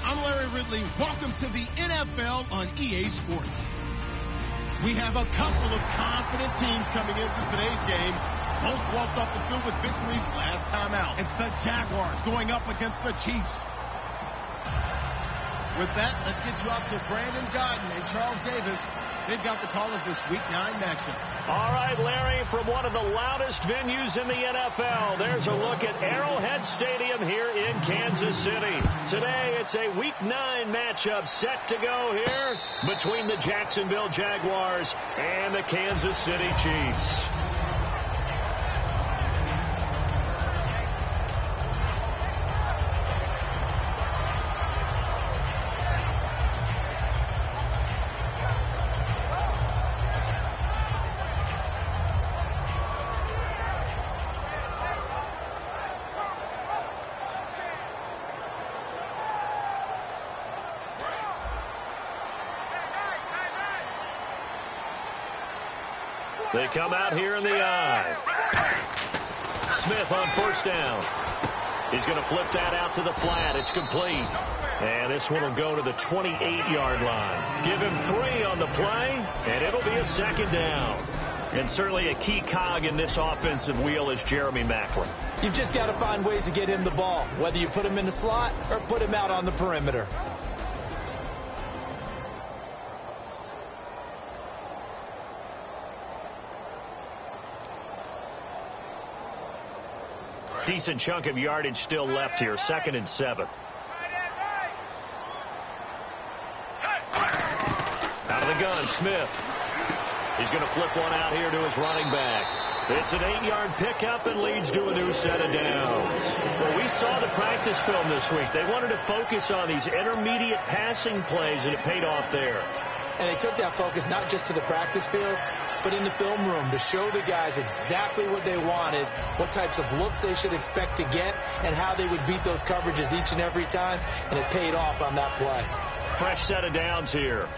I'm Larry Ridley. Welcome to the NFL on EA Sports. We have a couple of confident teams coming into today's game. Both walked off the field with victories last time out. It's the Jaguars going up against the Chiefs. With that, let's get you out to Brandon Godden and Charles Davis. They've got the call of this Week 9 matchup. All right, Larry, from one of the loudest venues in the NFL, there's a look at Arrowhead Stadium here in Kansas City. Today, it's a Week 9 matchup set to go here between the Jacksonville Jaguars and the Kansas City Chiefs. They come out here in the eye. Smith on first down. He's going to flip that out to the flat. It's complete. And this one will go to the 28-yard line. Give him 3 on the play, and it'll be a second down. And certainly a key cog in this offensive wheel is Jeremy Maclin. You've just got to find ways to get him the ball, whether you put him in the slot or put him out on the perimeter. Decent chunk of yardage still left here. 2nd and 7. Out of the gun, Smith. He's going to flip one out here to his running back. It's an 8-yard pickup and leads to a new set of downs. Well, we saw the practice film this week. They wanted to focus on these intermediate passing plays, and it paid off there. And they took that focus not just to the practice field, but in the film room to show the guys exactly what they wanted, what types of looks they should expect to get, and how they would beat those coverages each and every time, and it paid off on that play. Fresh set of downs here.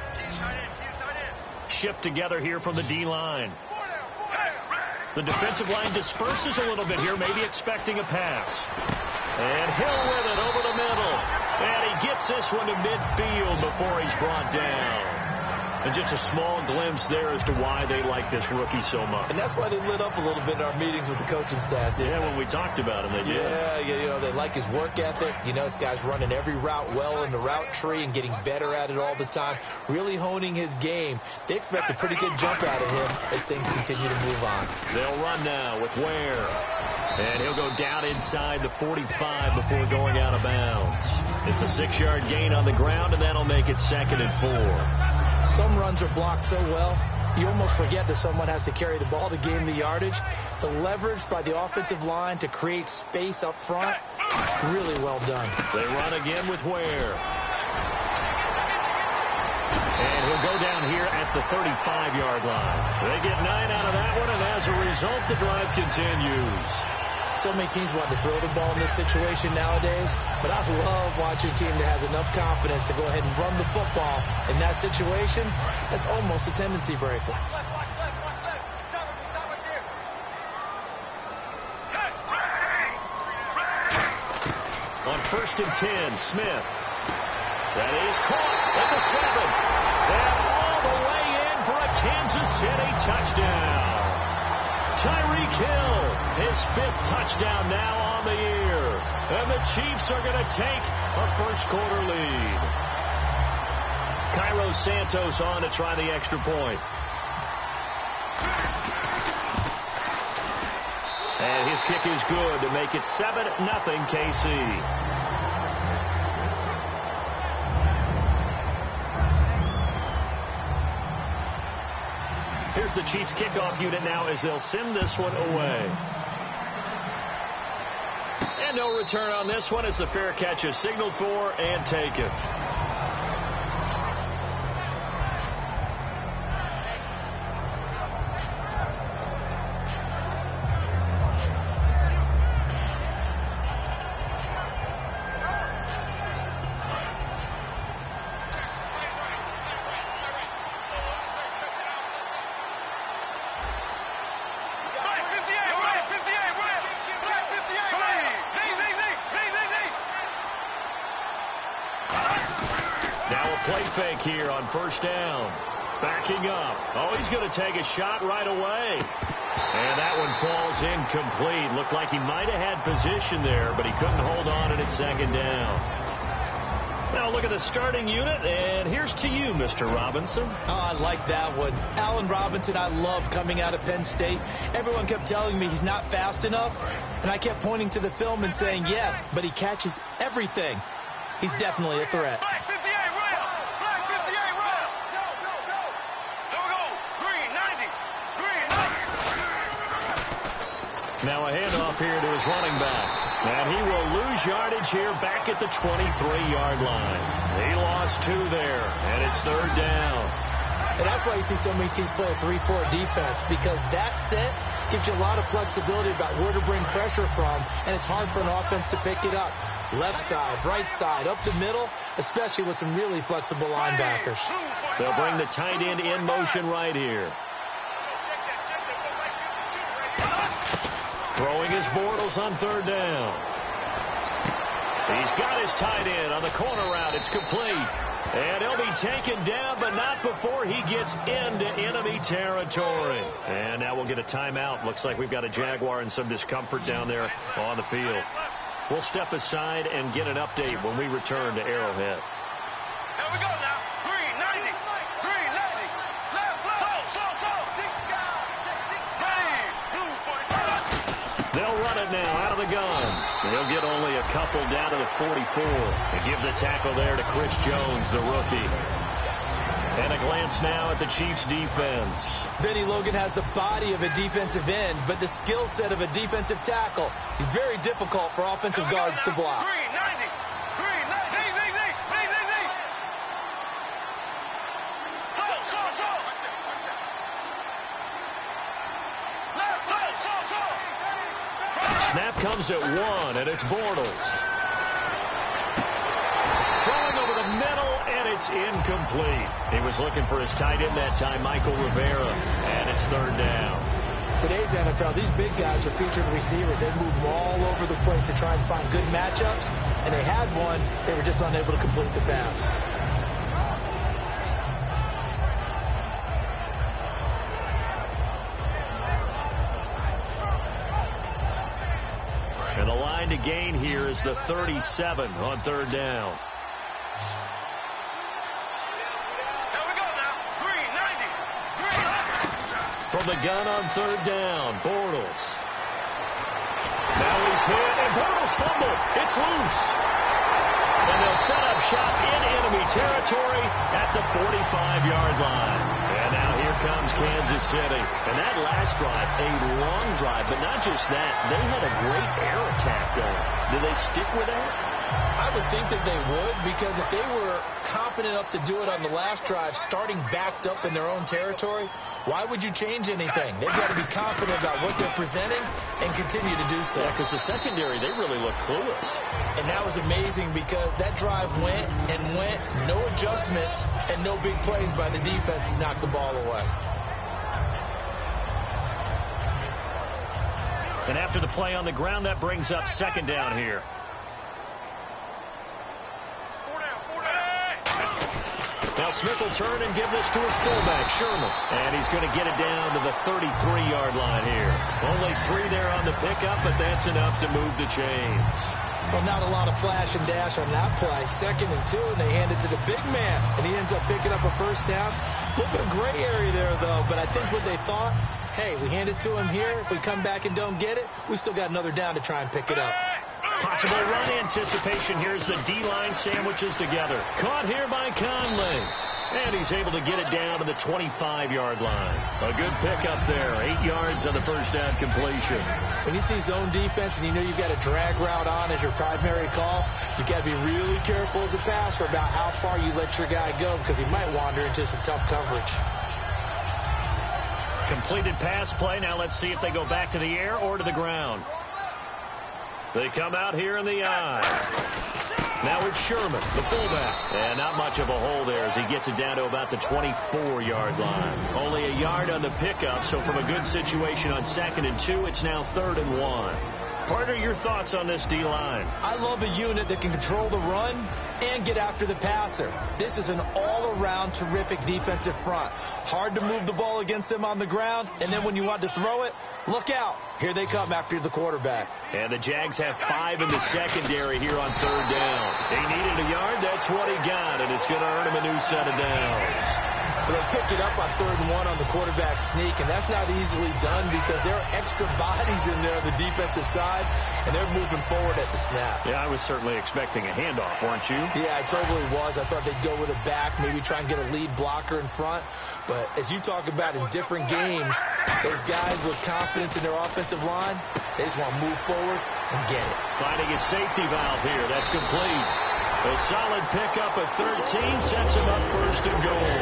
Shift together here from the D-line. The defensive line disperses a little bit here, maybe expecting a pass. And Hill with it over the middle. And he gets this one to midfield before he's brought down. And just a small glimpse there as to why they like this rookie so much. And that's why they lit up a little bit in our meetings with the coaching staff. Yeah, when we talked about him, they did. Yeah, you know, they like his work ethic. You know, this guy's running every route well in the route tree and getting better at it all the time, really honing his game. They expect a pretty good jump out of him as things continue to move on. They'll run now with Ware. And he'll go down inside the 45 before going out of bounds. It's a 6-yard gain on the ground, and that'll make it 2nd and 4. Some runs are blocked so well, you almost forget that someone has to carry the ball to gain the yardage. The leverage by the offensive line to create space up front, really well done. They run again with Ware. And he'll go down here at the 35-yard line. They get 9 out of that one, and as a result, the drive continues. So many teams want to throw the ball in this situation nowadays, but I love watching a team that has enough confidence to go ahead and run the football. In that situation, that's almost a tendency breaker. On 1st and 10, Smith. That is caught at the 7. And all the way in for a Kansas City touchdown. Tyreek Hill, his 5th touchdown now on the year. And the Chiefs are going to take a first-quarter lead. Cairo Santos on to try the extra point. And his kick is good to make it 7-0 KC. Here's the Chiefs kickoff unit now as they'll send this one away. And no return on this one as the fair catch is signaled for and taken. fake here on first down. Backing up. Oh, he's going to take a shot right away. And that one falls incomplete. Looked like he might have had position there, but he couldn't hold on and it's second down. Now look at the starting unit, and here's to you, Mr. Robinson. Oh, I like that one. Allen Robinson, I love coming out of Penn State. Everyone kept telling me he's not fast enough, and I kept pointing to the film and saying yes, but he catches everything. He's definitely a threat. Black 58, rail! Black 58, rail! Go, go, go! There we go! Green 90! Green 90! Now a handoff here to his running back. And he will lose yardage here back at the 23-yard line. He lost 2 there, and it's third down. And that's why you see so many teams play a 3-4 defense, because that set gives you a lot of flexibility about where to bring pressure from, and it's hard for an offense to pick it up. Left side, right side, up the middle, especially with some really flexible linebackers. They'll bring the tight end in motion right here. Throwing his Bortles on third down. He's got his tight end on the corner route. It's complete. And he'll be taken down, but not before he gets into enemy territory. And now we'll get a timeout. Looks like we've got a Jaguar and some discomfort down there on the field. We'll step aside and get an update when we return to Arrowhead. Here we go now. Green 90. Green 90. Left, left. Blue 45. They'll run it now out of the gun. They'll get only a couple down to the 44. They give the tackle there to Chris Jones, the rookie. And a glance now at the Chiefs' defense. Benny Logan has the body of a defensive end, but the skill set of a defensive tackle. He's very difficult for offensive guards to block. Green 90. Green 90. Snap comes at 1, and it's Bortles. Throwing over the middle, and it's incomplete. He was looking for his tight end that time, Michael Rivera, and it's third down. Today's NFL, these big guys are featured receivers. They move all over the place to try and find good matchups, and they had one. They were just unable to complete the pass. And the line to gain here is the 37 on third down. Here we go now. Green 90. Green 90. From the gun on third down, Bortles. Now he's hit, and Bortles fumbled. It's loose. And they'll set up shop in enemy territory at the 45-yard line. And now here comes Kansas City. And that last drive, a long drive, but not just that. They had a great air attack going. Do they stick with that? I would think that they would, because if they were confident enough to do it on the last drive, starting backed up in their own territory, why would you change anything? They've got to be confident about what they're presenting and continue to do so. Yeah, because the secondary, they really look clueless. And that was amazing, because that drive went and went, no adjustments and no big plays by the defense to knock the ball away. And after the play on the ground, that brings up second down here. Now Smith will turn and give this to his fullback, Sherman. And he's going to get it down to the 33-yard line here. Only 3 there on the pickup, but that's enough to move the chains. Well, not a lot of flash and dash on that play. 2nd and 2, and they hand it to the big man. And he ends up picking up a first down. A little bit of gray area there, though. But I think what they thought, hey, we hand it to him here. If we come back and don't get it, we still got another down to try and pick it up. Possible run anticipation here as the D-line sandwiches together. Caught here by Conley. And he's able to get it down to the 25-yard line. A good pickup there. 8 yards on the first down completion. When you see zone defense and you know you've got a drag route on as your primary call, you've got to be really careful as a passer about how far you let your guy go, because he might wander into some tough coverage. Completed pass play. Now let's see if they go back to the air or to the ground. They come out here in the eye. Now it's Sherman, the fullback. And not much of a hole there as he gets it down to about the 24-yard line. Only a yard on the pickup, so from a good situation on 2nd and 2, it's now 3rd and 1. Partner, your thoughts on this D-line? I love a unit that can control the run and get after the passer. This is an all-around terrific defensive front. Hard to move the ball against them on the ground, and then when you want to throw it, look out. Here they come after the quarterback. And the Jags have 5 in the secondary here on 3rd down. He needed a yard. That's what he got, and it's going to earn him a new set of downs. They pick it up on 3rd and 1 on the quarterback sneak, and that's not easily done because there are extra bodies in there on the defensive side, and they're moving forward at the snap. Yeah, I was certainly expecting a handoff, weren't you? Yeah, I totally was. I thought they'd go with a back, maybe try and get a lead blocker in front. But as you talk about in different games, those guys with confidence in their offensive line, they just want to move forward and get it. Finding a safety valve here. That's complete. A solid pickup at 13 sets him up 1st and goal.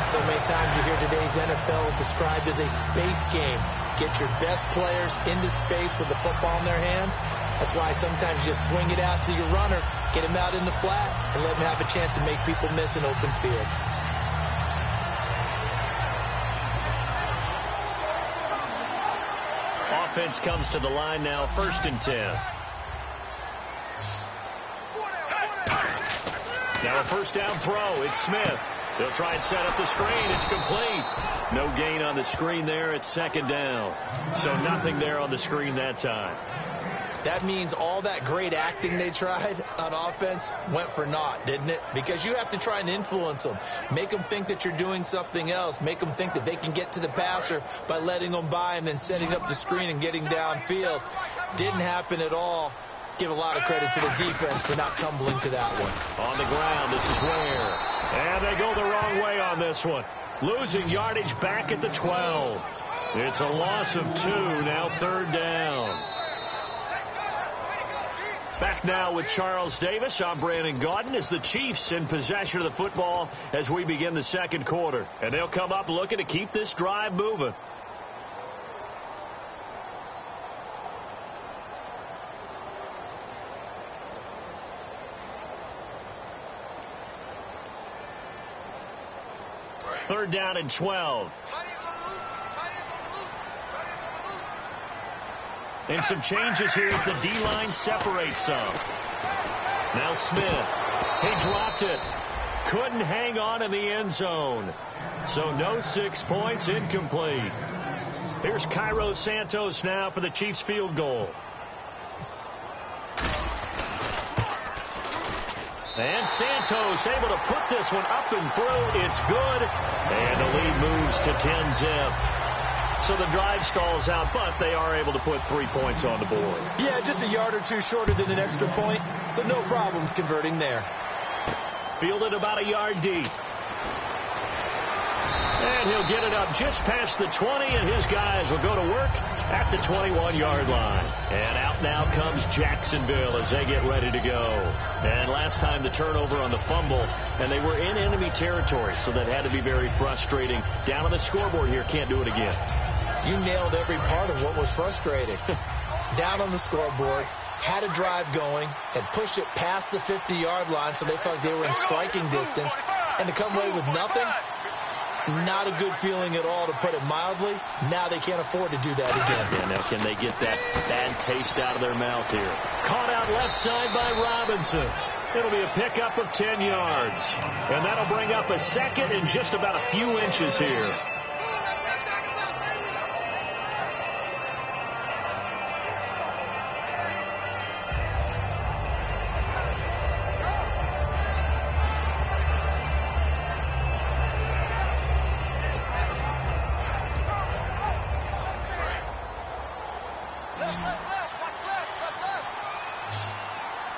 So many times you hear today's NFL described as a space game. Get your best players into space with the football in their hands. That's why sometimes you just swing it out to your runner, get him out in the flat, and let him have a chance to make people miss an open field. Offense comes to the line now, 1st and 10. Now a 1st down throw. It's Smith. They'll try and set up the screen. It's complete. No gain on the screen there. It's 2nd down. So nothing there on the screen that time. That means all that great acting they tried on offense went for naught, didn't it? Because you have to try and influence them. Make them think that you're doing something else. Make them think that they can get to the passer by letting them by and then setting up the screen and getting downfield. Didn't happen at all. Give a lot of credit to the defense for not tumbling to that one. On the ground, this is Ware. And they go the wrong way on this one. Losing yardage back at the 12. It's a loss of 2, now 3rd down. Back now with Charles Davis. I'm Brandon Gaudin as the Chiefs in possession of the football as we begin the 2nd quarter. And they'll come up looking to keep this drive moving. Third down and 12. And some changes here as the D-line separates some. Now Smith. He dropped it. Couldn't hang on in the end zone. So no 6 points, incomplete. Here's Cairo Santos now for the Chiefs field goal. And Santos able to put this one up and through. It's good. And the lead moves to 10-zip. So the drive stalls out, but they are able to put 3 points on the board. Yeah, just a yard or two shorter than an extra point. So no problems converting there. Fielded about a yard deep. And he'll get it up just past the 20, and his guys will go to work at the 21-yard line. And out now comes Jacksonville as they get ready to go. And last time the turnover on the fumble, and they were in enemy territory, so that had to be very frustrating. Down on the scoreboard here, can't do it again. You nailed every part of what was frustrating. Down on the scoreboard, had a drive going, had pushed it past the 50-yard line, so they felt like they were in striking distance, and to come away with nothing, not a good feeling at all, to put it mildly. Now they can't afford to do that again. Yeah, now can they get that bad taste out of their mouth here? Caught out left side by Robinson. It'll be a pickup of 10 yards. And that'll bring up a 2nd and just about a few inches here.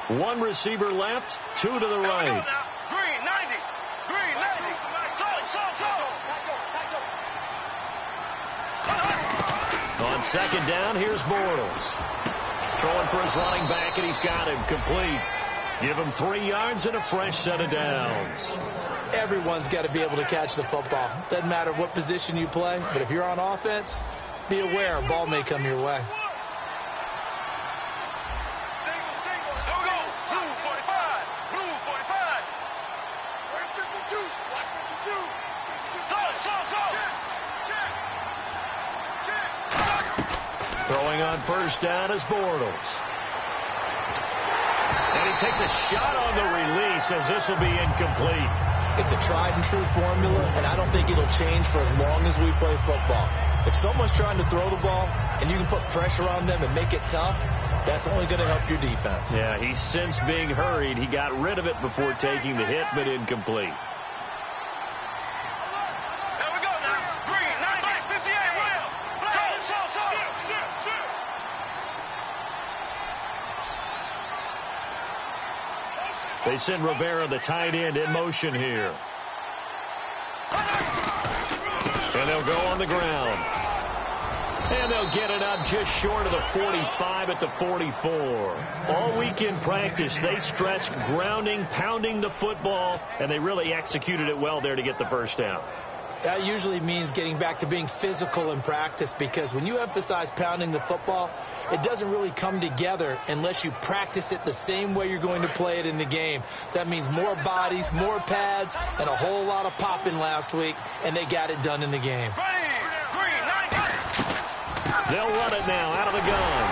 One receiver left, 2 to the right. Green, 90. Green, 90. On 2nd down, here's Bortles. Throwing for his running back, and he's got him complete. Give him 3 yards and a fresh set of downs. Everyone's got to be able to catch the football. Doesn't matter what position you play, but if you're on offense, be aware a ball may come your way. Throwing on first down is Bortles. And he takes a shot on the release as this will be incomplete. It's a tried-and-true formula, and I don't think it'll change for as long as we play football. If someone's trying to throw the ball and you can put pressure on them and make it tough, that's only going to help your defense. Yeah, he's since being hurried. He got rid of it before taking the hit, but incomplete. There we go now. Green, 90, 58, Will. They send Rivera, the tight end, in motion here. And they'll go on the ground. And they'll get it up just short of the 45 at the 44. All week in practice, they stressed grounding, pounding the football, and they really executed it well there to get the first down. That usually means getting back to being physical in practice, because when you emphasize pounding the football, it doesn't really come together unless you practice it the same way you're going to play it in the game. That means more bodies, more pads, and a whole lot of popping last week, and they got it done in the game. Green, 90. They'll run it now out of the gun.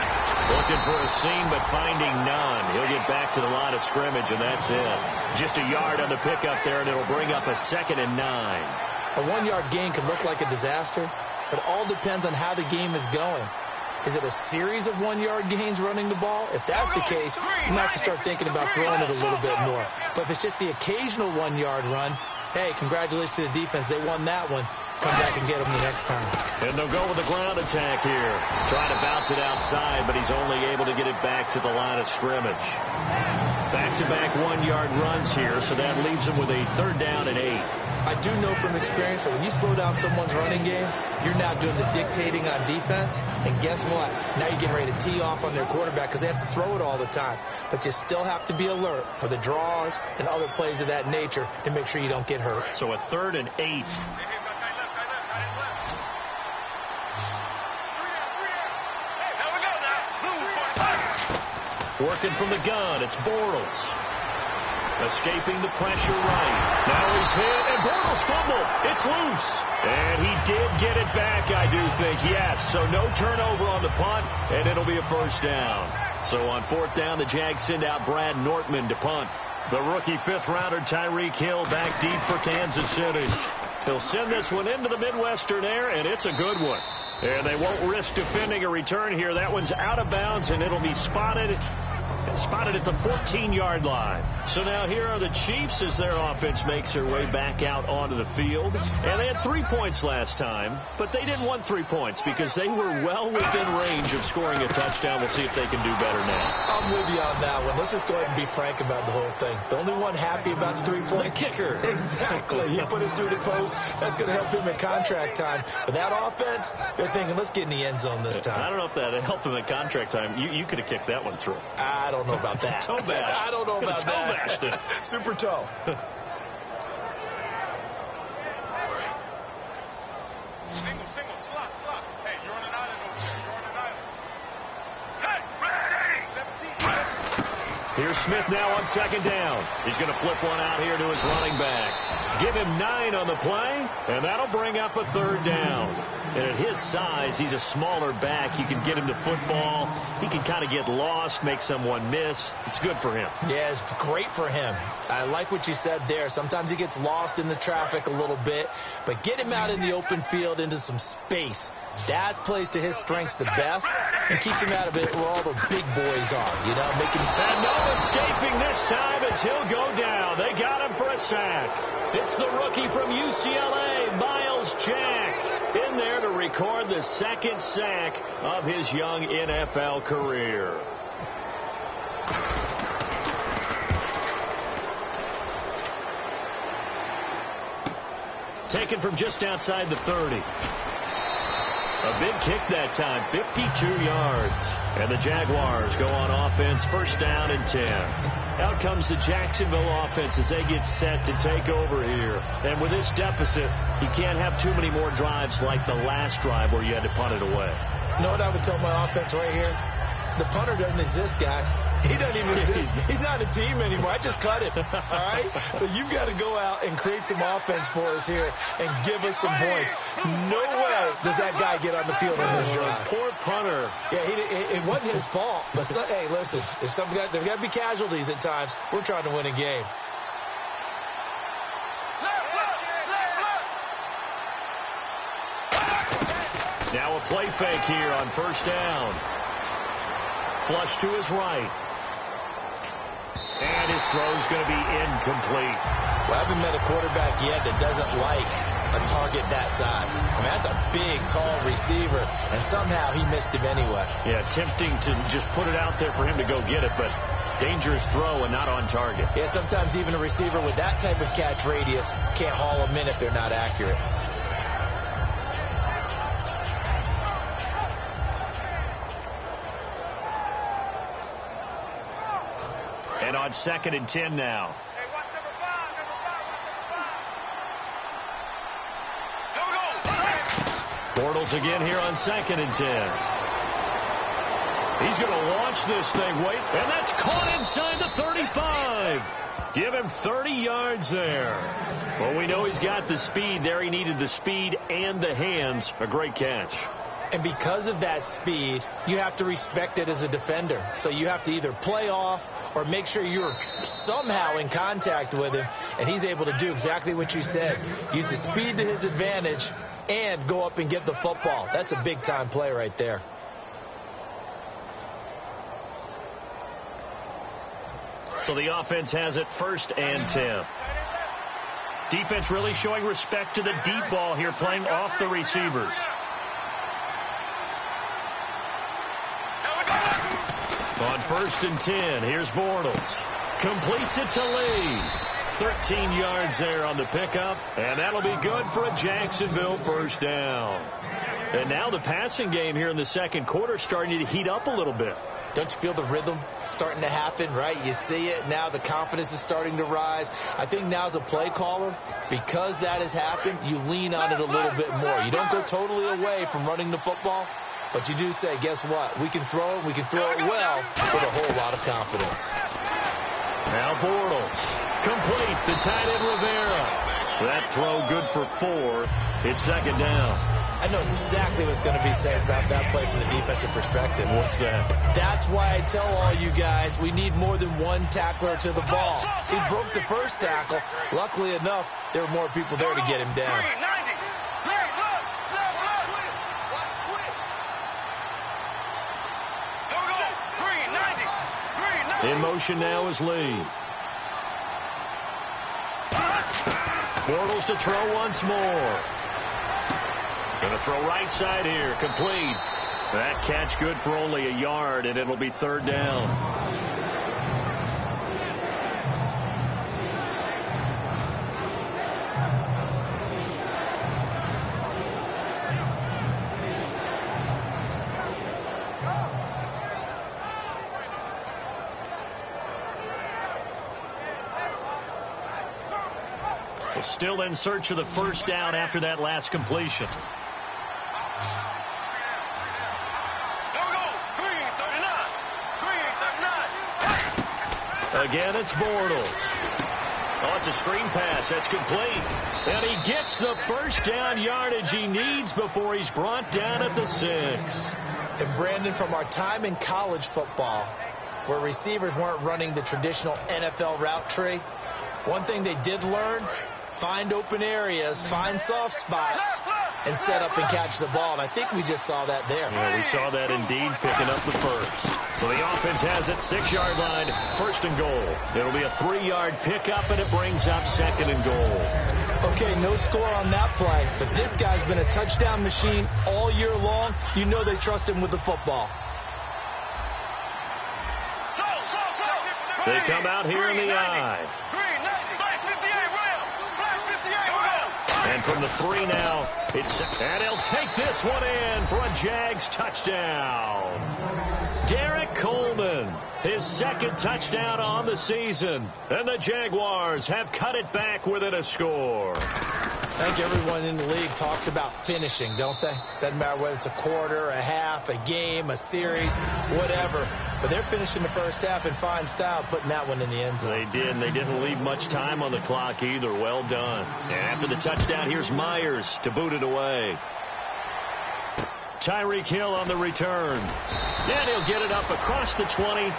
Looking for a seam, but finding none. He'll get back to the line of scrimmage, and that's it. Just a yard on the pickup there, and it'll bring up a 2nd and 9. A 1-yard gain can look like a disaster. It all depends on how the game is going. Is it a series of 1-yard gains running the ball? If that's the case, you might have to start thinking about throwing it a little bit more. But if it's just the occasional 1-yard run, hey, congratulations to the defense. They won that one. Come back and get them the next time. And they'll go with the ground attack here. Trying to bounce it outside, but he's only able to get it back to the line of scrimmage. Back-to-back 1-yard runs here, so that leaves him with a 3rd down and 8. I do know from experience that when you slow down someone's running game, you're now doing the dictating on defense. And guess what? Now you're getting ready to tee off on their quarterback because they have to throw it all the time. But you still have to be alert for the draws and other plays of that nature to make sure you don't get hurt. So a 3rd and 8. Working from the gun, it's Bortles. Escaping the pressure right. Now he's hit, and Bortles fumbled. It's loose. And he did get it back, I do think, yes. So no turnover on the punt, and it'll be a 1st down. So on 4th down, the Jags send out Brad Nortman to punt. The rookie 5th-rounder Tyreek Hill back deep for Kansas City. He'll send this one into the Midwestern air, and it's a good one. And they won't risk defending a return here. That one's out of bounds, and it'll be spotted at the 14-yard line. So now here are the Chiefs as their offense makes their way back out onto the field. And they had 3 points last time, but they didn't want 3 points because they were well within range of scoring a touchdown. We'll see if they can do better now. I'm with you on that one. Let's just go ahead and be frank about the whole thing. The only one happy about the 3-point? The kicker. Exactly. He put it through the post. That's going to help him in contract time. But that offense, they're thinking, let's get in the end zone this time. I don't know if that helped him in contract time. You could have kicked that one through. I don't know about that. Toe bash. I don't know about toe that. Bashed it. Super toe. Single, slot. Hey, you're on an island over there. Hey, ready! 17. Here's Smith now on 2nd down. He's going to flip one out here to his running back. Give him 9 on the play, and that'll bring up a 3rd down. And at his size, he's a smaller back. You can get him the football. He can kind of get lost, make someone miss. It's good for him. Yeah, it's great for him. I like what you said there. Sometimes he gets lost in the traffic a little bit, but get him out in the open field into some space. That plays to his strengths the best and keeps him out of it where all the big boys are, making. And no escaping this time as he'll go down. They got him for a sack. It's the rookie from UCLA, Miles Jack, in there to record the 2nd sack of his young NFL career. Taken from just outside the 30. A big kick that time, 52 yards. And the Jaguars go on offense, 1st down and 10. Out comes the Jacksonville offense as they get set to take over here. And with this deficit, you can't have too many more drives like the last drive where you had to punt it away. You know what I would tell my offense right here? The punter doesn't exist, guys. He doesn't even exist. He's not a team anymore. I just cut it, all right? So you've got to go out and create some offense for us here and give us some points. No way does that guy guy get on the field in this drive. Poor punter. Yeah, it wasn't his fault. But hey, listen, there's got to be casualties at times. We're trying to win a game. Now a play fake here on first down. Flush to his right. And his throw's going to be incomplete. Well, I haven't met a quarterback yet that doesn't like a target that size. I mean, that's a big, tall receiver, and somehow he missed him anyway. Yeah, tempting to just put it out there for him to go get it, but dangerous throw and not on target. Yeah, sometimes even a receiver with that type of catch radius can't haul them in if they're not accurate. And on 2nd and 10 now. Hey, watch number 5, Here we go. Bortles again here on 2nd and 10. He's going to launch this thing. Wait, and that's caught inside the 35. Give him 30 yards there. Well, we know he's got the speed there. He needed the speed and the hands. A great catch. And because of that speed, you have to respect it as a defender. So you have to either play off or make sure you're somehow in contact with him. And he's able to do exactly what you said. Use the speed to his advantage and go up and get the football. That's a big-time play right there. So the offense has it 1st and 10. Defense really showing respect to the deep ball here, playing off the receivers. On 1st and 10, here's Bortles. Completes it to Lee. 13 yards there on the pickup, and that'll be good for a Jacksonville first down. And now the passing game here in the second quarter starting to heat up a little bit. Don't you feel the rhythm starting to happen, right? You see it. Now the confidence is starting to rise. I think now as a play caller, because that has happened, you lean on it a little bit more. You don't go totally away from running the football, but you do say, guess what? We can throw it. We can throw it well with a whole lot of confidence. Now Bortles. Complete. The tight end Rivera. That throw good for 4. It's 2nd down. I know exactly what's going to be said about that play from the defensive perspective. What's that? That's why I tell all you guys we need more than one tackler to the ball. He broke the first tackle. Luckily enough, there were more people there to get him down. In motion now is Lee. Bortles to throw once more. Going to throw right side here. Complete. That catch good for only a yard, and it'll be 3rd down. Still in search of the first down after that last completion. Again, it's Bortles. Oh, it's a screen pass. That's complete. And he gets the first down yardage he needs before he's brought down at the 6. And Brandon, from our time in college football, where receivers weren't running the traditional NFL route tree, one thing they did learn, find open areas, find soft spots, and set up and catch the ball. And I think we just saw that there. Yeah, we saw that indeed, picking up the first. So the offense has it, 6-yard line, 1st and goal. It'll be a 3-yard pickup, and it brings up 2nd and goal. Okay, no score on that play, but this guy's been a touchdown machine all year long. You know they trust him with the football. They come out here in the I. And from the 3 now, and he'll take this one in for a Jags touchdown. Derek Coleman, his 2nd touchdown on the season. And the Jaguars have cut it back within a score. I think everyone in the league talks about finishing, don't they? Doesn't matter whether it's a quarter, a half, a game, a series, whatever. But they're finishing the first half in fine style, putting that one in the end zone. They did, and they didn't leave much time on the clock either. Well done. And after the touchdown, here's Myers to boot it away. Tyreek Hill on the return. And he'll get it up across the 20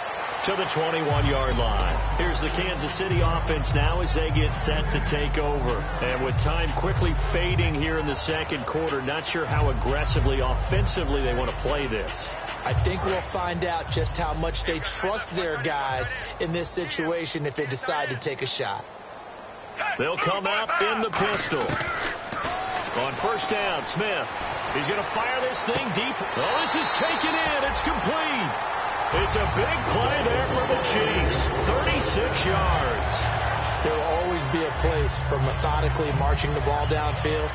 to the 21-yard line. Here's the Kansas City offense now as they get set to take over. And with time quickly fading here in the second quarter, not sure how aggressively, offensively they want to play this. I think we'll find out just how much they trust their guys in this situation if they decide to take a shot. They'll come out in the pistol. On first down, Smith. He's going to fire this thing deep. Oh, this is taken in. It's complete. It's a big play there for the Chiefs. 36 yards. There will always be a place for methodically marching the ball downfield.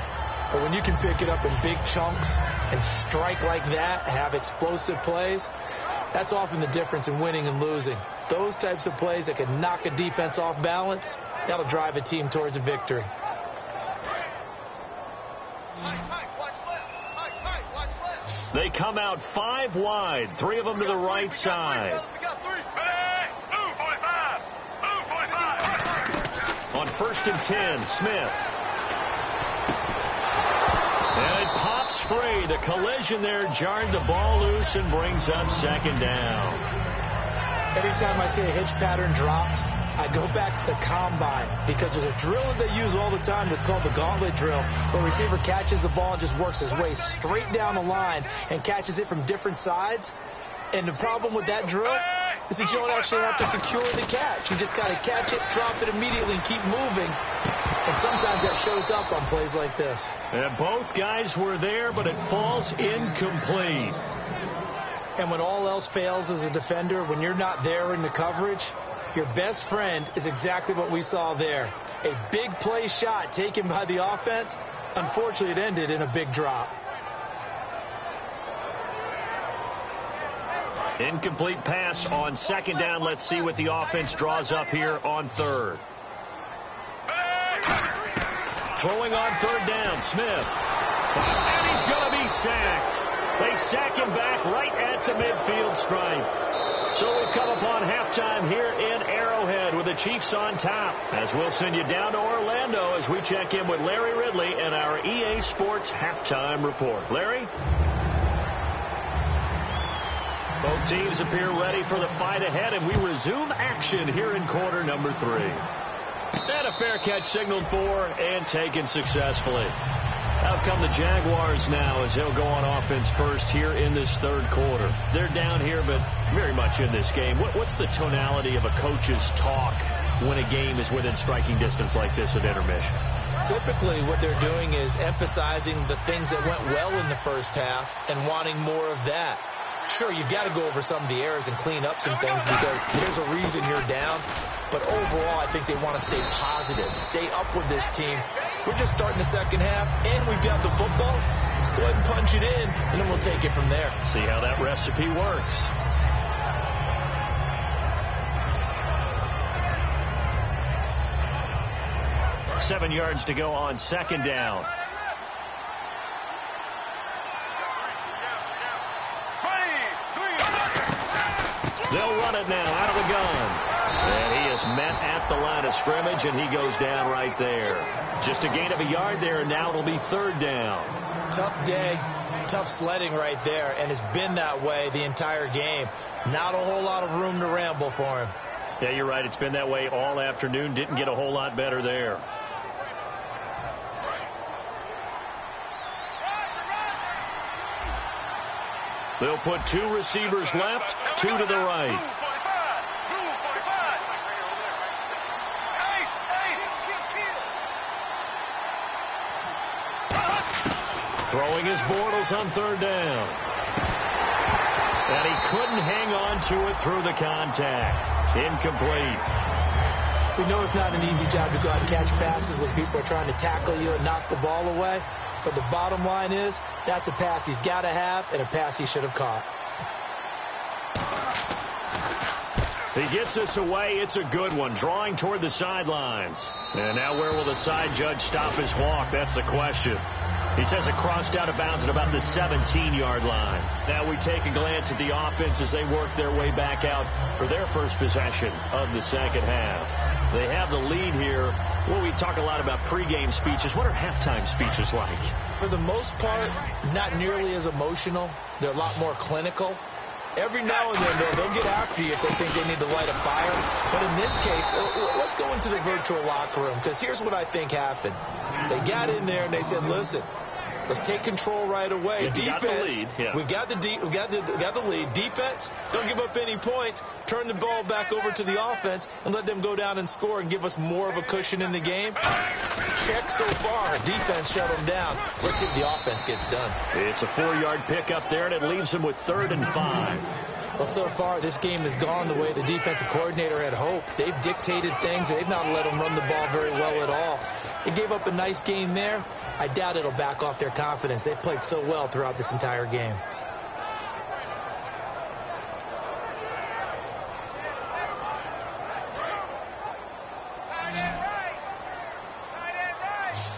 But when you can pick it up in big chunks and strike like that, have explosive plays, that's often the difference in winning and losing. Those types of plays that can knock a defense off balance, that'll drive a team towards a victory. They come out 5 wide, 3 of them to the right side. On first and 10, Smith. And it pops free. The collision there jarred the ball loose and brings up second down. Every time I see a hitch pattern dropped, I go back to the combine because there's a drill that they use all the time that's called the gauntlet drill, where a receiver catches the ball and just works his way straight down the line and catches it from different sides. And the problem with that drill is that you don't actually have to secure the catch. You just kind of catch it, drop it immediately, and keep moving. And sometimes that shows up on plays like this. And both guys were there, but it falls incomplete. And when all else fails as a defender, when you're not there in the coverage, your best friend is exactly what we saw there. A big play shot taken by the offense. Unfortunately, it ended in a big drop. Incomplete pass on second down. Let's see what the offense draws up here on third. Throwing on third down, Smith. And he's going to be sacked. They sack him back right at the midfield stripe. So we've come upon halftime here in Arrowhead with the Chiefs on top. As we'll send you down to Orlando as we check in with Larry Ridley and our EA Sports halftime report. Larry? Both teams appear ready for the fight ahead, and we resume action here in quarter number 3. And a fair catch signaled for and taken successfully. Out come the Jaguars now as they'll go on offense first here in this third quarter. They're down here, but very much in this game. What's the tonality of a coach's talk when a game is within striking distance like this at intermission? Typically, what they're doing is emphasizing the things that went well in the first half and wanting more of that. Sure, you've got to go over some of the errors and clean up some things because there's a reason you're down. But overall, I think they want to stay positive, stay up with this team. We're just starting the second half, and we've got the football. Let's go ahead and punch it in, and then we'll take it from there. See how that recipe works. Seven yards to go on second down. They'll run it now out of the gun. And he is met at the line of scrimmage, and he goes down right there. Just a gain of a yard there, and now it'll be third down. Tough day, tough sledding right there, and it's been that way the entire game. Not a whole lot of room to ramble for him. Yeah, you're right. It's been that way all afternoon. Didn't get a whole lot better there. They'll put 2 receivers left, 2 to the right. Throwing his Bortles on third down. And he couldn't hang on to it through the contact. Incomplete. We know it's not an easy job to go out and catch passes when people are trying to tackle you and knock the ball away. But the bottom line is, that's a pass he's got to have and a pass he should have caught. He gets this away. It's a good one. Drawing toward the sidelines. And now where will the side judge stop his walk? That's the question. He says it crossed out of bounds at about the 17-yard line. Now we take a glance at the offense as they work their way back out for their first possession of the second half. They have the lead here. Well, we talk a lot about pregame speeches. What are halftime speeches like? For the most part, not nearly as emotional. They're a lot more clinical. Every now and then, they'll get after you if they think they need to light a fire. But in this case, let's go into the virtual locker room, because here's what I think happened. They got in there and they said, listen, let's take control right away. Defense, we've got the lead. Defense, don't give up any points. Turn the ball back over to the offense and let them go down and score and give us more of a cushion in the game. Check so far. Defense shut them down. Let's see if the offense gets done. It's a 4-yard pickup there, and it leaves them with 3rd and 5. Well, so far, this game has gone the way the defensive coordinator had hoped. They've dictated things. They've not let them run the ball very well at all. They gave up a nice game there. I doubt it'll back off their confidence. They've played so well throughout this entire game.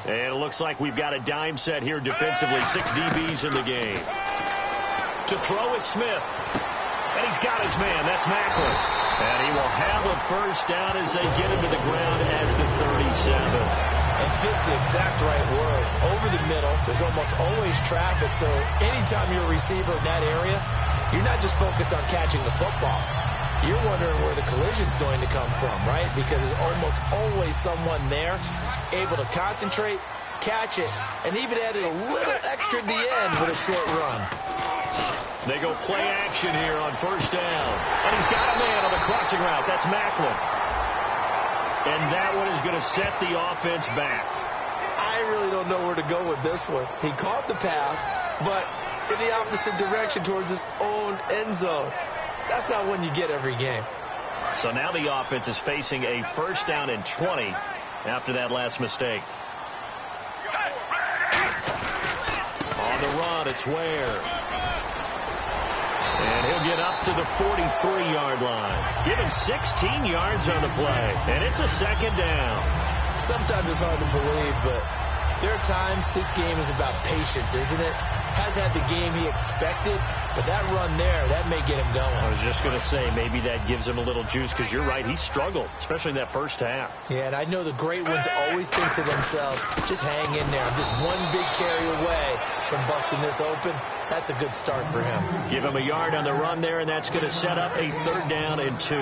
And it looks like we've got a dime set here defensively. 6 DBs in the game. To throw is Smith. And he's got his man. That's Macklin. And he will have a first down as they get him to the ground at the 37. And fits the exact right word. Over the middle, there's almost always traffic, so anytime you're a receiver in that area, you're not just focused on catching the football. You're wondering where the collision's going to come from, right? Because there's almost always someone there able to concentrate, catch it, and even added a little extra at the end with a short run. They go play action here on first down. And he's got a man on the crossing route. That's Macklin. And that one is going to set the offense back. I really don't know where to go with this one. He caught the pass, but in the opposite direction towards his own end zone. That's not one you get every game. So now the offense is facing a first down and 20 after that last mistake. On the run, it's Ware. And he'll get up to the 43-yard line. Given 16 yards on the play. And it's a second down. Sometimes it's hard to believe, but there are times this game is about patience, isn't it? Has had the game he expected, but that run there, that may get him going. I was just going to say, maybe that gives him a little juice, because you're right, he struggled, especially in that first half. Yeah, and I know the great ones always think to themselves, just hang in there. I'm just one big carry away from busting this open. That's a good start for him. Give him a yard on the run there, and that's going to set up a 3rd down and 2.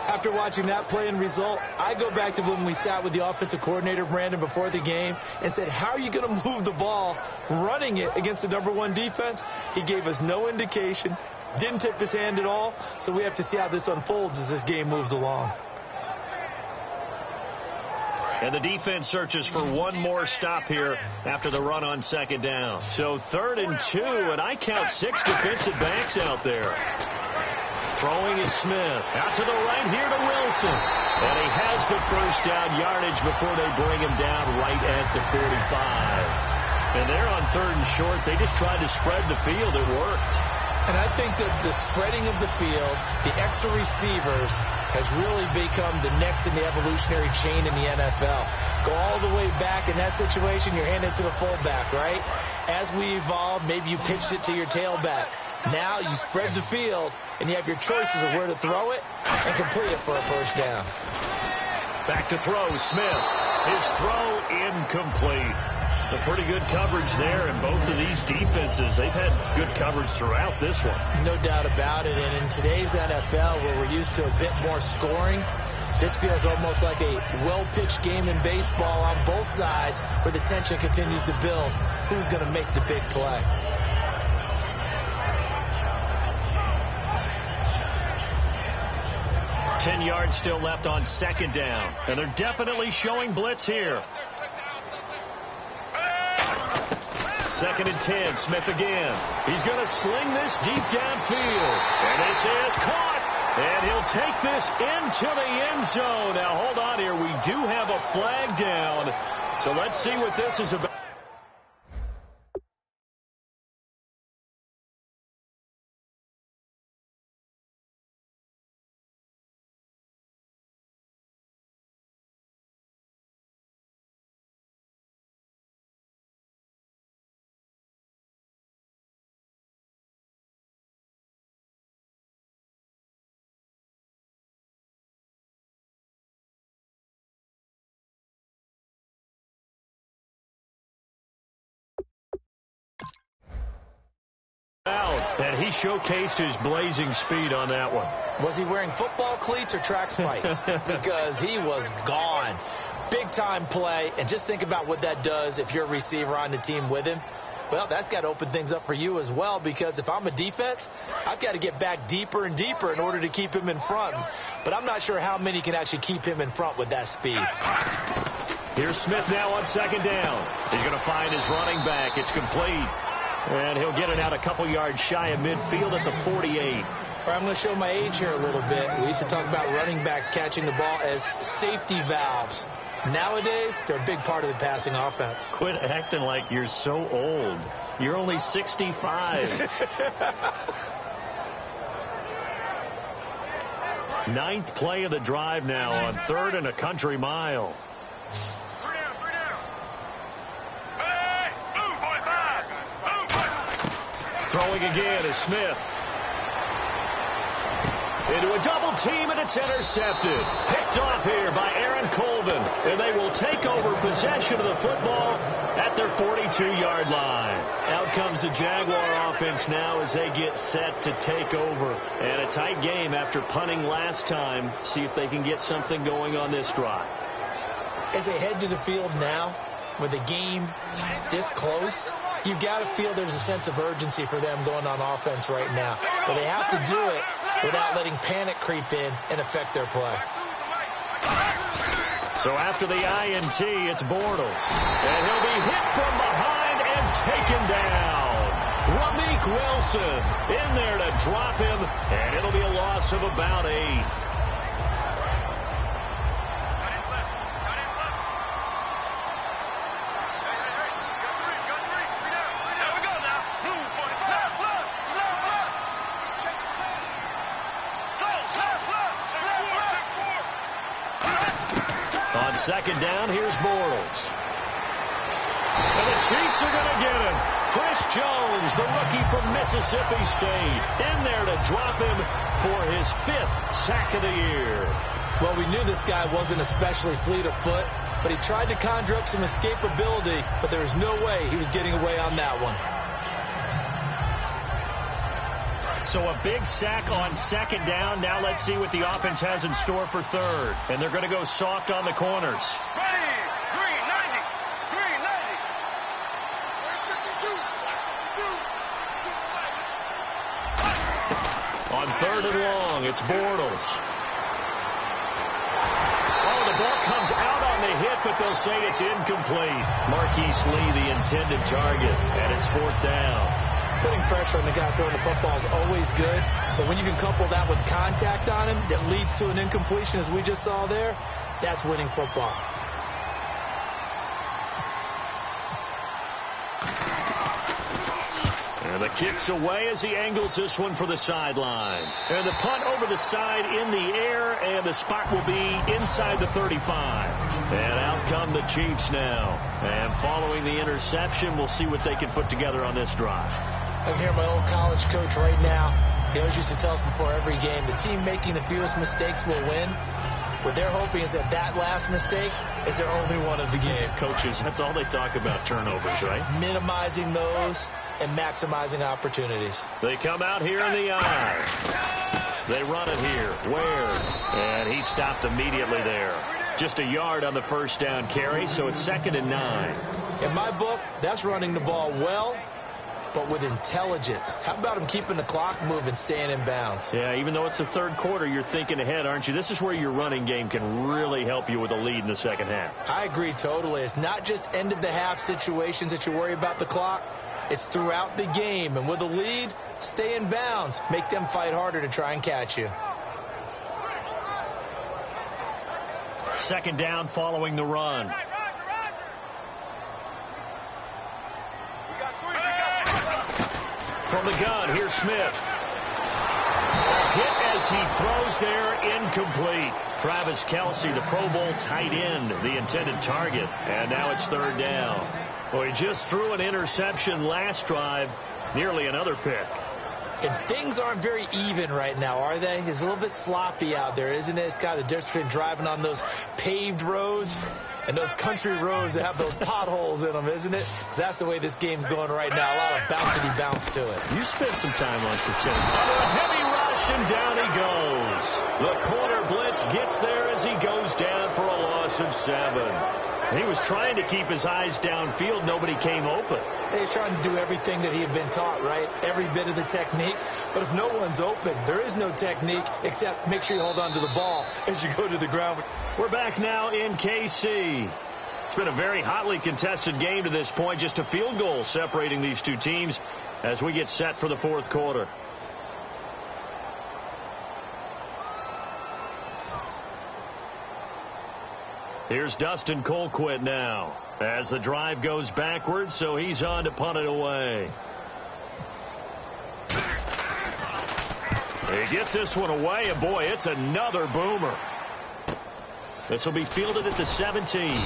After watching that play and result, I go back to when we sat with the offensive coordinator, Brandon, before the game and said, how are you going to move the ball running it against the #1 defense? He gave us no indication, didn't tip his hand at all, so we have to see how this unfolds as this game moves along. And the defense searches for one more stop here after the run on 2nd down. So 3rd and 2, and I count 6 defensive backs out there. Throwing is Smith. Out to the right here to Wilson. And he has the first down yardage before they bring him down right at the 45. And they're on 3rd and short. They just tried to spread the field. It worked. And I think that the spreading of the field, the extra receivers, has really become the next in the evolutionary chain in the NFL. Go all the way back in that situation, you're handing it to the fullback, right? As we evolve, maybe you pitched it to your tailback. Now you spread the field, and you have your choices of where to throw it and complete it for a first down. Back to throw, Smith. His throw incomplete. A pretty good coverage there, and both of these defenses, they've had good coverage throughout this one. No doubt about it, and in today's NFL, where we're used to a bit more scoring, this feels almost like a well-pitched game in baseball on both sides, where the tension continues to build. Who's going to make the big play? 10 yards still left on 2nd down. And they're definitely showing blitz here. 2nd and 10. Smith again. He's going to sling this deep downfield. And this is caught. And he'll take this into the end zone. Now, hold on here. We do have a flag down. So let's see what this is about. And he showcased his blazing speed on that one. Was he wearing football cleats or track spikes? Because he was gone. Big-time play. And just think about what that does if you're a receiver on the team with him. Well, that's got to open things up for you as well, because if I'm a defense, I've got to get back deeper and deeper in order to keep him in front. But I'm not sure how many can actually keep him in front with that speed. Here's Smith now on second down. He's going to find his running back. It's complete. And he'll get it out a couple yards shy of midfield at the 48. I'm going to show my age here a little bit. We used to talk about running backs catching the ball as safety valves. Nowadays, they're a big part of the passing offense. Quit acting like you're so old. You're only 65. Ninth play of the drive now on 3rd and a country mile. Throwing again is Smith. Into a double team, and it's intercepted. Picked off here by Aaron Colvin. And they will take over possession of the football at their 42-yard line. Out comes the Jaguar offense now as they get set to take over. And a tight game after punting last time. See if they can get something going on this drive. As they head to the field now, with the game this close, you've got to feel there's a sense of urgency for them going on offense right now. But they have to do it without letting panic creep in and affect their play. So after the INT, it's Bortles. And he'll be hit from behind and taken down. Ramik Wilson in there to drop him, and it'll be a loss of about 8. Second down, here's Bortles. And the Chiefs are going to get him. Chris Jones, the rookie from Mississippi State, in there to drop him for his 5th sack of the year. Well, we knew this guy wasn't especially fleet of foot, but he tried to conjure up some escapability, but there was no way he was getting away on that one. So a big sack on second down. Now let's see what the offense has in store for 3rd. And they're going to go soft on the corners. Ready, green, 90, green, 90. On 3rd and long, it's Bortles. Oh, the ball comes out on the hit, but they'll say it's incomplete. Marquise Lee, the intended target, and it's 4th down. Putting pressure on the guy throwing the football is always good, but when you can couple that with contact on him that leads to an incompletion, as we just saw there, that's winning football. And the kick's away as he angles this one for the sideline. And the punt over the side in the air, and the spot will be inside the 35. And out come the Chiefs now. And following the interception, we'll see what they can put together on this drive. I'm here, my old college coach right now. He always used to tell us before every game, the team making the fewest mistakes will win. What they're hoping is that last mistake is their only one of the game. Coaches, that's all they talk about, turnovers, right? Minimizing those and maximizing opportunities. They come out here in the eye. They run it here. Ware. And he stopped immediately there. Just a yard on the first down carry, so it's 2nd and 9. In my book, that's running the ball well, but with intelligence. How about him keeping the clock moving, staying in bounds? Yeah, even though it's the 3rd quarter, you're thinking ahead, aren't you? This is where your running game can really help you with a lead in the second half. I agree totally. It's not just end-of-the-half situations that you worry about the clock. It's throughout the game. And with a lead, stay in bounds. Make them fight harder to try and catch you. 2nd down following the run. From the gun, here's Smith. Hit as he throws there, incomplete. Travis Kelce, the Pro Bowl tight end, the intended target. And now it's 3rd down. Well, he just threw an interception last drive, nearly another pick. And things aren't very even right now, are they? It's a little bit sloppy out there, isn't it? It's kind of the difference between driving on those paved roads and those country roads that have those potholes in them, isn't it? Because that's the way this game's going right now. A lot of bouncy bounce to it. You spent some time on September. Under a heavy rush, and down he goes. The corner blitz gets there as he goes down for a loss of 7. He was trying to keep his eyes downfield. Nobody came open. He's trying to do everything that he had been taught, right? Every bit of the technique. But if no one's open, there is no technique except make sure you hold on to the ball as you go to the ground. We're back now in KC. It's been a very hotly contested game to this point. Just a field goal separating these two teams as we get set for the fourth quarter. Here's Dustin Colquitt now as the drive goes backwards, so he's on to punt it away. He gets this one away, and boy, it's another boomer. This will be fielded at the 17.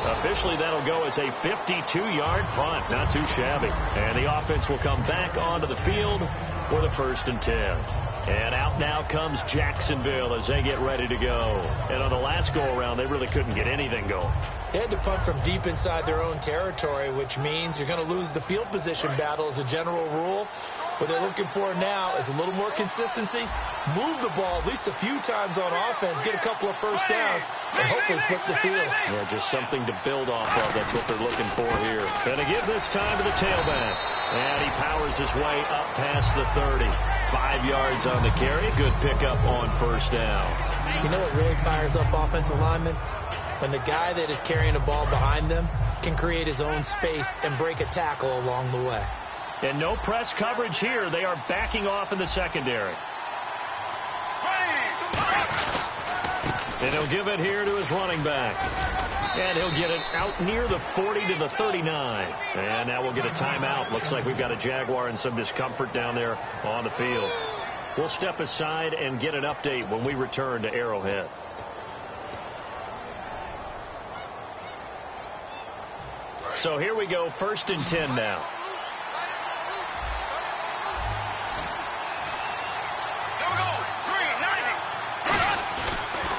Officially, that'll go as a 52-yard punt. Not too shabby. And the offense will come back onto the field for the 1st and 10. And out now comes Jacksonville as they get ready to go. And on the last go-around, they really couldn't get anything going. They had to punt from deep inside their own territory, which means you're going to lose the field position battle as a general rule. What they're looking for now is a little more consistency, move the ball at least a few times on offense, get a couple of first downs, and hopefully flip the field. Yeah, just something to build off of. That's what they're looking for here. Going to give this time to the tailback. And he powers his way up past the 30. 5 yards on the carry. Good pickup on 1st down. You know what really fires up offensive linemen? When the guy that is carrying the ball behind them can create his own space and break a tackle along the way. And no press coverage here. They are backing off in the secondary. And he'll give it here to his running back. And he'll get it out near the 40 to the 39. And now we'll get a timeout. Looks like we've got a Jaguar in some discomfort down there on the field. We'll step aside and get an update when we return to Arrowhead. So here we go, 1st and 10 now.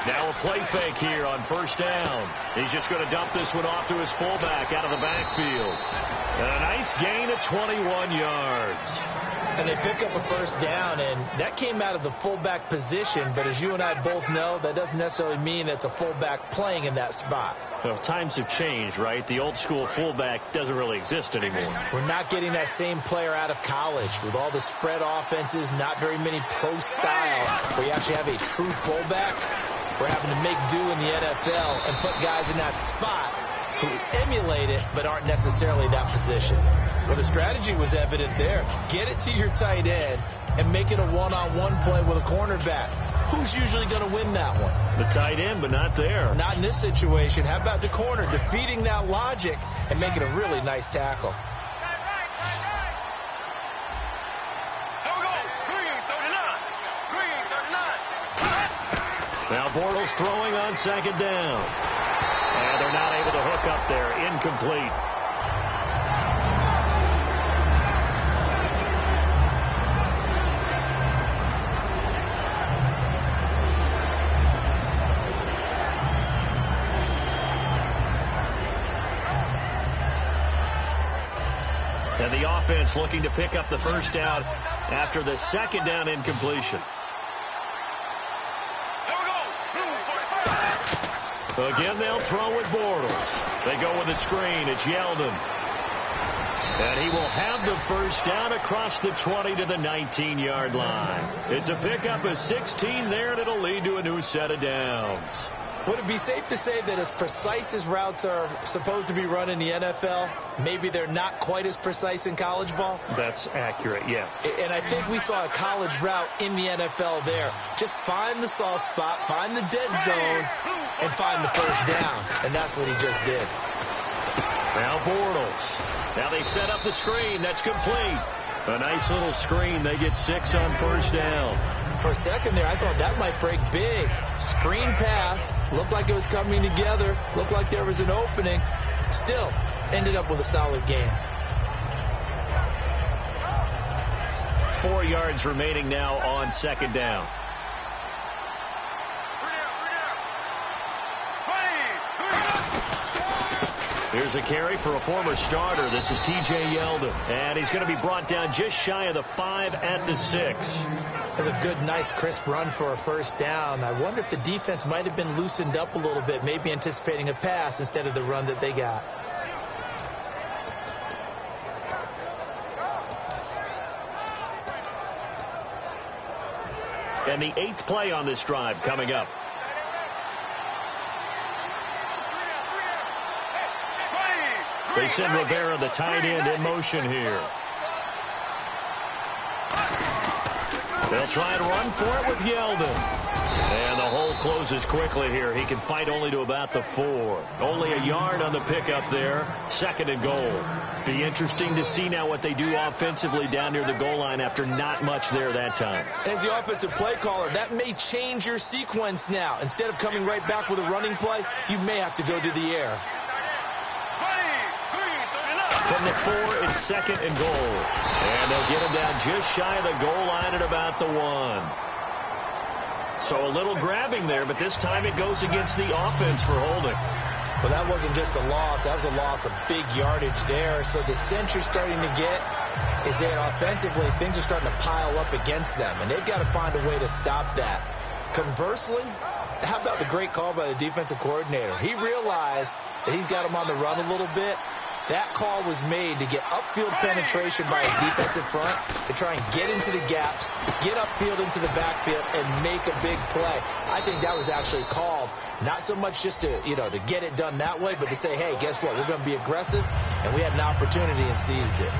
Now a play fake here on 1st down. He's just going to dump this one off to his fullback out of the backfield. And a nice gain of 21 yards. And they pick up a 1st down, and that came out of the fullback position. But as you and I both know, that doesn't necessarily mean that's a fullback playing in that spot. Well, times have changed, right? The old school fullback doesn't really exist anymore. We're not getting that same player out of college with all the spread offenses, not very many pro style where you actually have a true fullback. We're having to make do in the NFL and put guys in that spot who emulate it but aren't necessarily that position. Well, the strategy was evident there. Get it to your tight end and make it a one-on-one play with a cornerback. Who's usually going to win that one? The tight end, but not there. Not in this situation. How about the corner defeating that logic and making a really nice tackle? Now Bortles throwing on 2nd down. And they're not able to hook up there. Incomplete. And the offense looking to pick up the 1st down after the 2nd down incompletion. Again, they'll throw with Bortles. They go with a screen. It's Yeldon. And he will have the 1st down across the 20 to the 19-yard line. It's a pickup of 16 there, and it'll lead to a new set of downs. Would it be safe to say that as precise as routes are supposed to be run in the NFL, maybe they're not quite as precise in college ball? That's accurate, yeah. And I think we saw a college route in the NFL there. Just find the soft spot, find the dead zone, and find the 1st down. And that's what he just did. Now Bortles. Now they set up the screen. That's complete. A nice little screen. They get 6 on 1st down. For a second there, I thought that might break big. Screen pass. Looked like it was coming together. Looked like there was an opening. Still, ended up with a solid game. 4 yards remaining now on second down. Here's a carry for a former starter. This is T.J. Yeldon. And he's going to be brought down just shy of the 5 at the 6. That's a good, nice, crisp run for a first down. I wonder if the defense might have been loosened up a little bit, maybe anticipating a pass instead of the run that they got. And the 8th play on this drive coming up. They send Rivera, the tight end, in motion here. They'll try and run for it with Yeldon. And the hole closes quickly here. He can fight only to about the 4. Only a yard on the pickup there. 2nd and goal. Be interesting to see now what they do offensively down near the goal line after not much there that time. As the offensive play caller, that may change your sequence now. Instead of coming right back with a running play, you may have to go to the air. From the 4, it's 2nd and goal. And they'll get him down just shy of the goal line at about the 1. So a little grabbing there, but this time it goes against the offense for holding. Well, that wasn't just a loss. That was a loss of big yardage there. So the sense you're starting to get is that offensively things are starting to pile up against them, and they've got to find a way to stop that. Conversely, how about the great call by the defensive coordinator? He realized that he's got him on the run a little bit. That call was made to get upfield penetration by his defensive front to try and get into the gaps, get upfield into the backfield, and make a big play. I think that was actually called not so much just to, to get it done that way, but to say, hey, guess what? We're going to be aggressive, and we had an opportunity and seized it.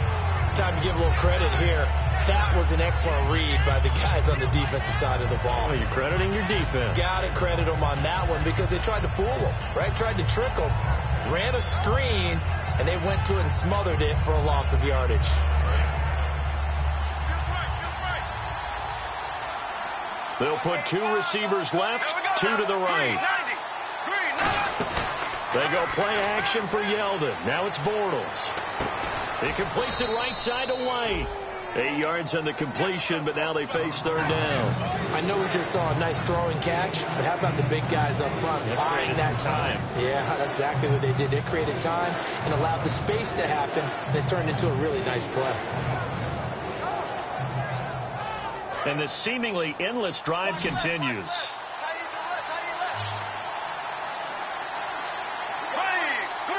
Time to give a little credit here. That was an excellent read by the guys on the defensive side of the ball. Oh, you're crediting your defense. Got to credit them on that one because they tried to fool them, right? Tried to trick them, ran a screen, and they went to it and smothered it for a loss of yardage. They'll put 2 receivers left, 2 to the right. They go play action for Yeldon. Now it's Bortles. He completes it right side to White. 8 yards on the completion, but now they face 3rd down. I know we just saw a nice throwing catch, but how about the big guys up front buying that time? Yeah, that's exactly what they did. They created time and allowed the space to happen, and it turned into a really nice play. And the seemingly endless drive continues.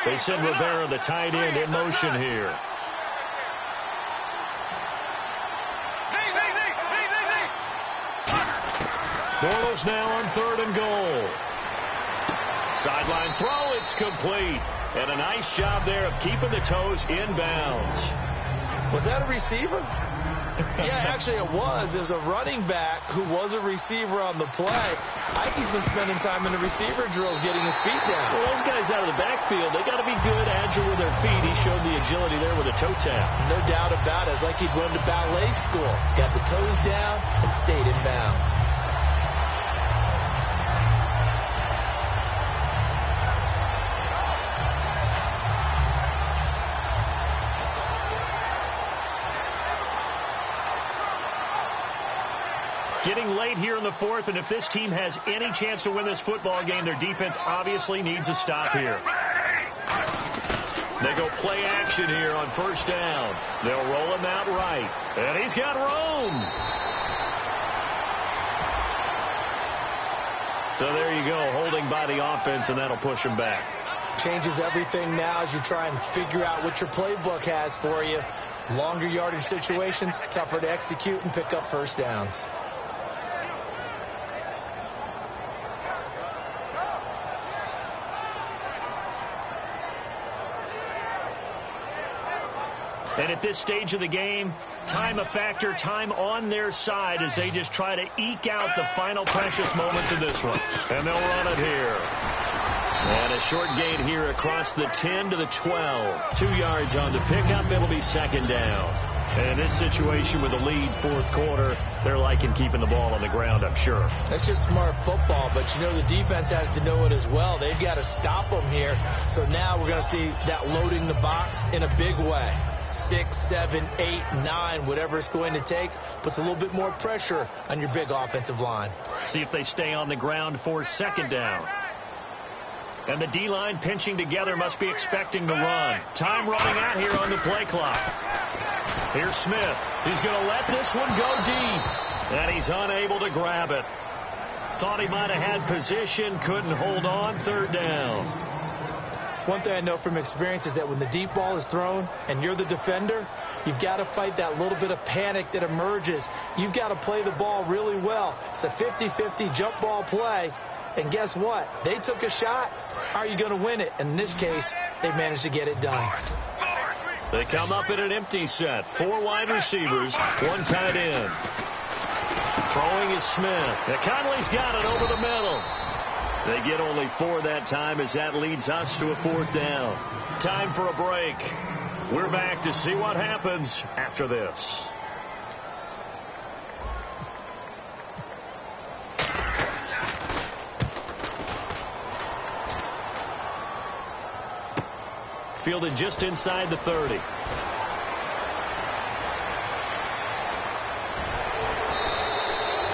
They send Rivera, the tight end, in motion here. Bortles now on 3rd and goal. Sideline throw, it's complete. And a nice job there of keeping the toes inbounds. Was that a receiver? Yeah, actually it was. It was a running back who was a receiver on the play. Ikey's been spending time in the receiver drills getting his feet down. Well, those guys out of the backfield, they got to be good, agile with their feet. He showed the agility there with a toe tap. No doubt about it. It's like he'd run to ballet school. Got the toes down and stayed in bounds. Getting late here in the 4th, and if this team has any chance to win this football game, their defense obviously needs a stop here. They go play action here on 1st down. They'll roll him out right, and he's got room. So there you go, holding by the offense, and that'll push him back. Changes everything now as you try and figure out what your playbook has for you. Longer yardage situations, tougher to execute and pick up 1st downs. And at this stage of the game, time a factor, time on their side as they just try to eke out the final precious moments of this one. And they'll run it here. And a short gain here across the 10 to the 12. 2 yards on the pickup. It'll be 2nd down. And in this situation with the lead 4th quarter, they're liking keeping the ball on the ground, I'm sure. That's just smart football, but you know the defense has to know it as well. They've got to stop them here. So now we're going to see that loading the box in a big way. 6, 7, 8, 9, whatever it's going to take, puts a little bit more pressure on your big offensive line. See if they stay on the ground for second down. And the D-line pinching together must be expecting the run. Time running out here on the play clock. Here's Smith. He's going to let this one go deep. And he's unable to grab it. Thought he might have had position, couldn't hold on. Third down. One thing I know from experience is that when the deep ball is thrown and you're the defender, you've got to fight that little bit of panic that emerges. You've got to play the ball really well. It's a 50-50 jump ball play. And guess what? They took a shot. How are you going to win it? And in this case, they managed to get it done. They come up in an empty set. 4 wide receivers, 1 tight end. Throwing is Smith. Conley's got it over the middle. They get only 4 that time as that leads us to a 4th down. Time for a break. We're back to see what happens after this. Fielded just inside the 30.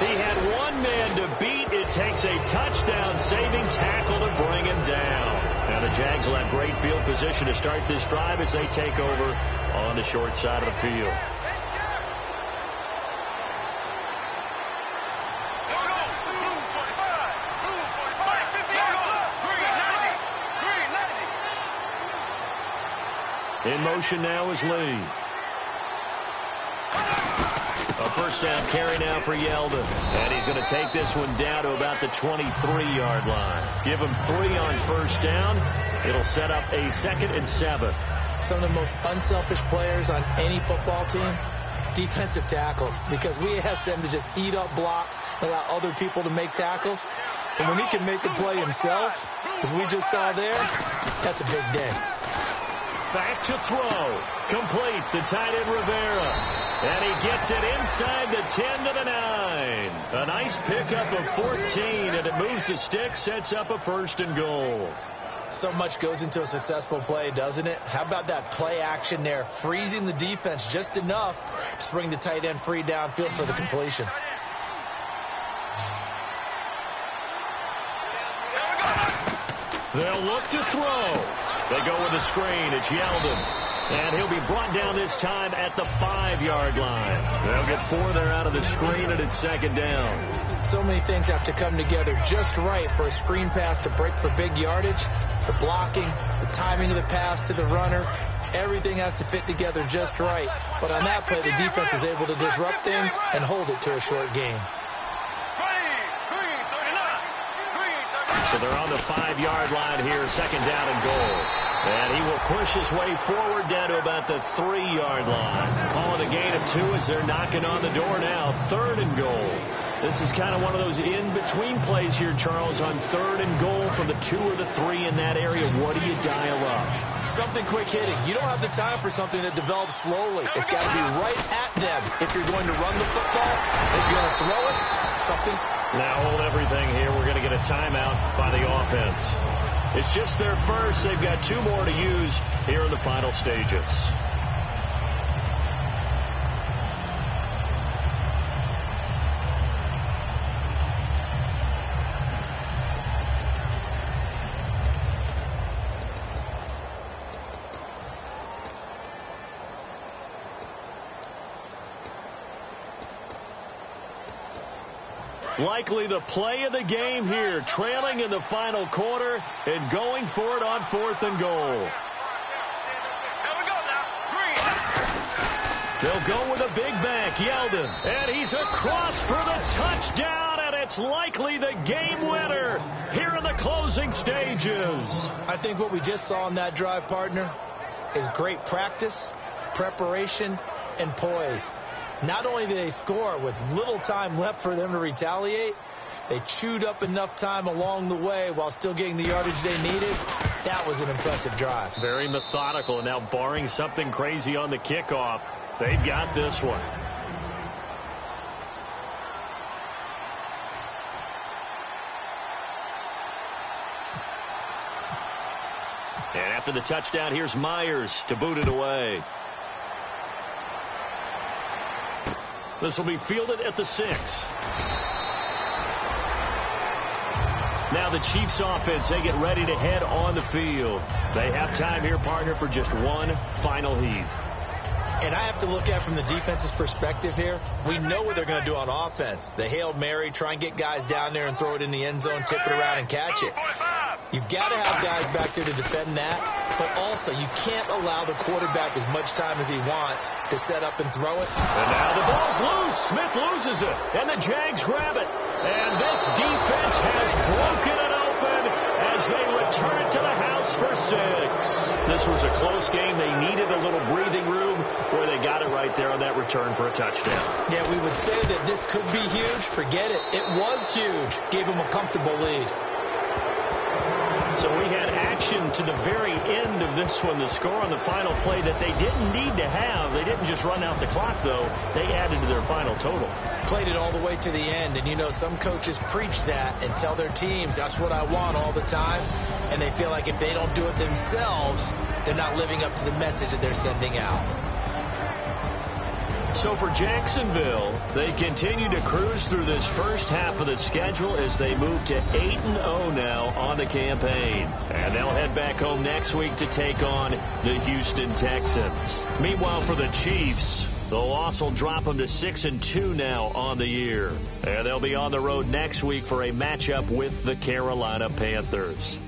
He had 1 man to beat. It takes a touchdown-saving tackle to bring him down. Now the Jags will have great field position to start this drive as they take over on the short side of the field. In motion now is Lee. A first down carry now for Yeldon. And he's going to take this one down to about the 23-yard line. Give him 3 on first down. It'll set up a 2nd and 7. Some of the most unselfish players on any football team, defensive tackles, because we ask them to just eat up blocks, allow other people to make tackles. And when he can make a play himself, as we just saw there, that's a big day. Back to throw. Complete. The tight end Rivera. And he gets it inside the 10 to the 9. A nice pickup of 14, and it moves the stick, sets up a 1st and goal. So much goes into a successful play, doesn't it? How about that play action there, freezing the defense just enough to bring the tight end free downfield for the completion. They'll look to throw. They go with a screen. It's Yeldon. And he'll be brought down this time at the 5-yard line. They'll get 4 there out of the screen, and it's 2nd down. So many things have to come together just right for a screen pass to break for big yardage. The blocking, the timing of the pass to the runner, everything has to fit together just right. But on that play, the defense was able to disrupt things and hold it to a short gain. So they're on the 5-yard line here, 2nd down and goal. And he will push his way forward down to about the 3-yard line. Calling a gain of 2 as they're knocking on the door now. 3rd and goal. This is kind of one of those in-between plays here, Charles, on 3rd and goal from the 2 or the 3 in that area. What do you dial up? Something quick hitting. You don't have the time for something that develops slowly. It's got to be right at them. If you're going to run the football, if you're going to throw it, something. Now hold everything here. We're going to get a timeout by the offense. It's just their first. They've got 2 more to use here in the final stages. Likely the play of the game here, trailing in the final quarter and going for it on 4th and goal. They'll go with a big bank, Yeldon, and he's across for the touchdown, and it's likely the game winner here in the closing stages. I think what we just saw in that drive, partner, is great practice, preparation, and poise. Not only did they score with little time left for them to retaliate, they chewed up enough time along the way while still getting the yardage they needed. That was an impressive drive. Very methodical, and now barring something crazy on the kickoff, they've got this one. And after the touchdown, here's Myers to boot it away. This will be fielded at the 6. Now the Chiefs offense, they get ready to head on the field. They have time here, partner, for just one final heave. And I have to look at it from the defense's perspective here. We know what they're going to do on offense. The Hail Mary, try and get guys down there and throw it in the end zone, tip it around and catch it. You've got to have guys back there to defend that, but also you can't allow the quarterback as much time as he wants to set up and throw it. And now the ball's loose. Smith loses it, and the Jags grab it. And this defense has broken it open as they return to the house for 6. This was a close game. They needed a little breathing room where they got it right there on that return for a touchdown. Yeah, we would say that this could be huge. Forget it. It was huge. Gave them a comfortable lead. So we had action to the very end of this one. The score on the final play that they didn't need to have. They didn't just run out the clock, though. They added to their final total. Played it all the way to the end. And, you know, some coaches preach that and tell their teams, that's what I want all the time. And they feel like if they don't do it themselves, they're not living up to the message that they're sending out. So for Jacksonville, they continue to cruise through this first half of the schedule as they move to 8-0 now on the campaign. And they'll head back home next week to take on the Houston Texans. Meanwhile, for the Chiefs, the loss will drop them to 6-2 now on the year. And they'll be on the road next week for a matchup with the Carolina Panthers.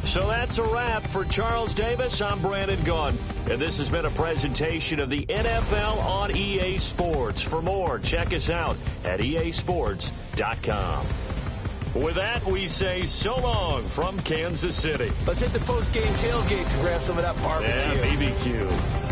So that's a wrap. For Charles Davis, I'm Brandon Gunn. And this has been a presentation of the NFL on EA Sports. For more, check us out at easports.com. With that, we say so long from Kansas City. Let's hit the post-game tailgates and grab some of that barbecue. Yeah, BBQ.